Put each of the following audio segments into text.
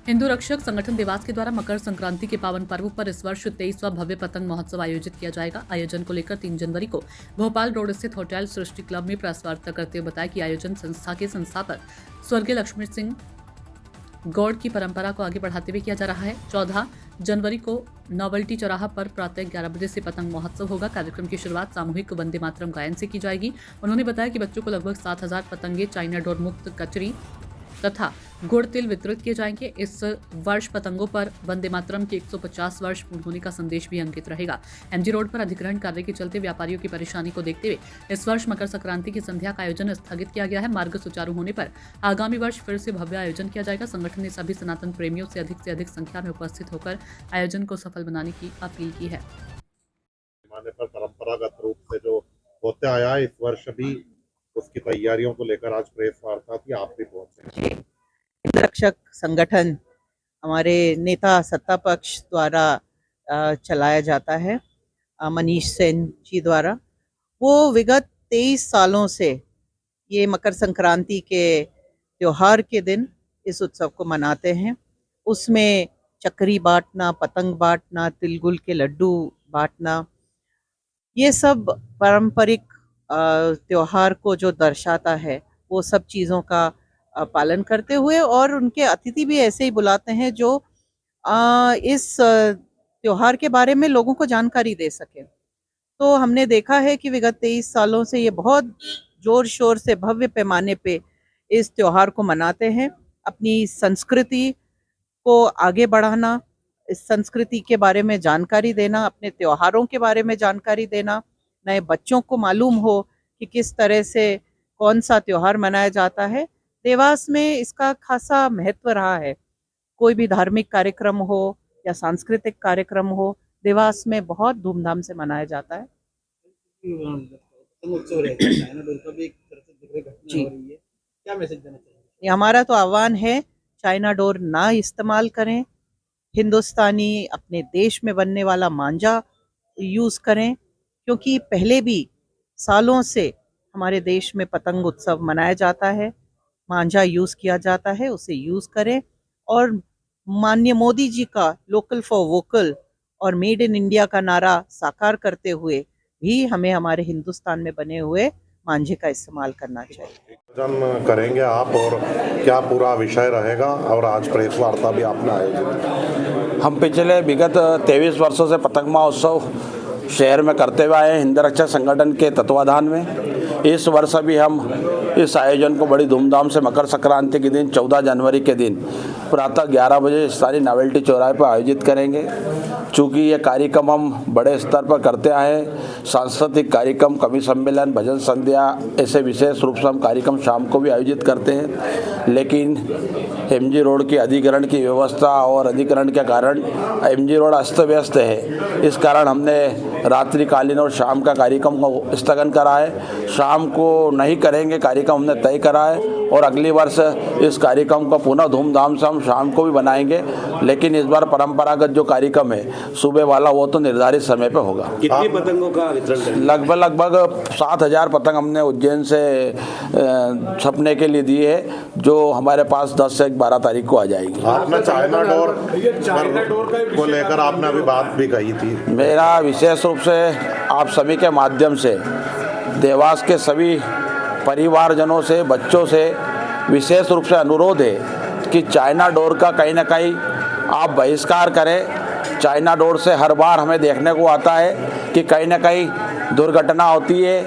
हिंदू रक्षक संगठन देवास के द्वारा मकर संक्रांति के पावन पर्व पर इस वर्ष 23वां भव्य पतंग महोत्सव आयोजित किया जाएगा। आयोजन को लेकर 3 जनवरी को भोपाल रोड स्थित होटल सृष्टि क्लब में प्रेस वार्ता करते हुए बताया कि आयोजन संस्था के संस्थापक स्वर्गीय लक्ष्मण सिंह गौड़ की परंपरा को आगे बढ़ाते हुए किया जा रहा है। 14 जनवरी को नोवेल्टी चौराहा पर प्रातः 11 बजे से पतंग महोत्सव होगा। कार्यक्रम की शुरुआत सामूहिक वंदे मातरम गायन से की जाएगी। उन्होंने बताया कि बच्चों को लगभग 7000 पतंगे, चाइना डोर मुक्त कचरी तथा गुड़ तिल वितरित किए जाएंगे। इस वर्ष पतंगों पर वंदे मातरम के 150 वर्ष पूर्ण होने का संदेश भी अंकित रहेगा। एमजी रोड पर अधिग्रहण कार्य के चलते व्यापारियों की परेशानी को देखते हुए इस वर्ष मकर संक्रांति की संध्या का आयोजन स्थगित किया गया है। मार्ग सुचारू होने पर आगामी वर्ष फिर से भव्य आयोजन किया जाएगा। संगठन ने सभी सनातन प्रेमियों से अधिक संख्या में उपस्थित होकर आयोजन को सफल बनाने की अपील की है। पर परंपरागत रूप से जो होते आया है, इस वर्ष भी उसकी तैयारियों को लेकर आज प्रेस वार्ता थी, आप भी पहुंचे। हिंदू रक्षक संगठन हमारे नेता सत्ता पक्ष द्वारा चलाया जाता है, मनीष सेन जी द्वारा। वो विगत 23 सालों से ये मकर संक्रांति के त्योहार के दिन इस उत्सव को मनाते हैं। उसमें चक्री बांटना, पतंग बांटना, तिलगुल के लड्डू बांटना, ये सब पारंपरिक त्योहार को जो दर्शाता है, वो सब चीज़ों का पालन करते हुए, और उनके अतिथि भी ऐसे ही बुलाते हैं जो इस त्योहार के बारे में लोगों को जानकारी दे सके। तो हमने देखा है कि विगत 23 सालों से ये बहुत जोर शोर से भव्य पैमाने पे इस त्योहार को मनाते हैं। अपनी संस्कृति को आगे बढ़ाना, इस संस्कृति के बारे में जानकारी देना, अपने त्योहारों के बारे में जानकारी देना, नए बच्चों को मालूम हो कि किस तरह से कौन सा त्योहार मनाया जाता है। देवास में इसका खासा महत्व रहा है। कोई भी धार्मिक कार्यक्रम हो या सांस्कृतिक कार्यक्रम हो, देवास में बहुत धूमधाम से मनाया जाता है। जी, क्या मैसेज देना चाहिए? हमारा तो आह्वान है, चाइना डोर ना इस्तेमाल करें, हिंदुस्तानी अपने देश में बनने वाला मांझा यूज़ करें, क्योंकि पहले भी सालों से हमारे देश में पतंग उत्सव मनाया जाता है, मांझा यूज़ किया जाता है, उसे यूज़ करें। और माननीय मोदी जी का लोकल फॉर वोकल और मेड इन इंडिया का नारा साकार करते हुए भी हमें हमारे हिंदुस्तान में बने हुए मांझे का इस्तेमाल करना चाहिए। आयोजन करेंगे आप, और क्या पूरा विषय रहेगा, और आज प्रेस वार्ता भी आपने आयोजित? हम पिछले विगत 23 वर्षों से पतंग महोत्सव शहर में करते हुए आए हैं, हिंदू रक्षक संगठन के तत्वाधान में। इस वर्ष भी हम इस आयोजन को बड़ी धूमधाम से मकर संक्रांति के दिन 14 जनवरी के दिन प्रातः 11 बजे सारी नोवेल्टी चौराहे पर आयोजित करेंगे। चूँकि ये कार्यक्रम हम बड़े स्तर पर करते आए हैं, सांस्कृतिक कार्यक्रम, कवि सम्मेलन, भजन संध्या, ऐसे विशेष रूप से हम कार्यक्रम शाम को भी आयोजित करते हैं। लेकिन एमजी रोड की अधिग्रहण की व्यवस्था और अधिग्रहण के कारण एमजी रोड अस्त व्यस्त है। इस कारण हमने रात्रिकालीन और शाम का कार्यक्रम को स्थगन करा है। शाम को नहीं करेंगे कार्यक्रम, हमने तय करा है, और अगली वर्ष इस कार्यक्रम को पुनः धूमधाम से हम शाम को भी बनाएंगे। लेकिन इस बार परंपरागत जो कार्यक्रम है सुबह वाला, वो तो निर्धारित समय पे होगा। कितनी पतंगों का वितरण करेंगे? लगभग 7000 पतंग हमने उज्जैन से छपने के लिए दिए है, जो हमारे पास 10 से 12 तारीख को आ जाएगी। आपने चाइना डोर को लेकर आपने अभी बात भी कही थी। मेरा विशेष रूप से आप सभी के माध्यम से देवास के सभी परिवारजनों से, बच्चों से विशेष रूप से अनुरोध है कि चाइना डोर का कहीं ना कहीं आप बहिष्कार करें। चाइना डोर से हर बार हमें देखने को आता है कि कहीं ना कहीं दुर्घटना होती है,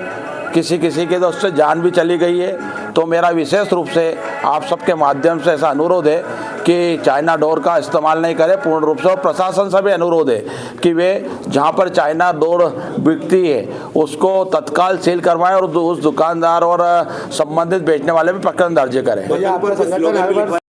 किसी के तो उससे जान भी चली गई है। तो मेरा विशेष रूप से आप सबके माध्यम से ऐसा अनुरोध है कि चाइना डोर का इस्तेमाल नहीं करें पूर्ण रूप से। और प्रशासन से भी अनुरोध है कि वे जहां पर चाइना डोर बिकती है उसको तत्काल सील करवाएं और उस दुकानदार और संबंधित बेचने वाले में प्रकरण दर्ज करें।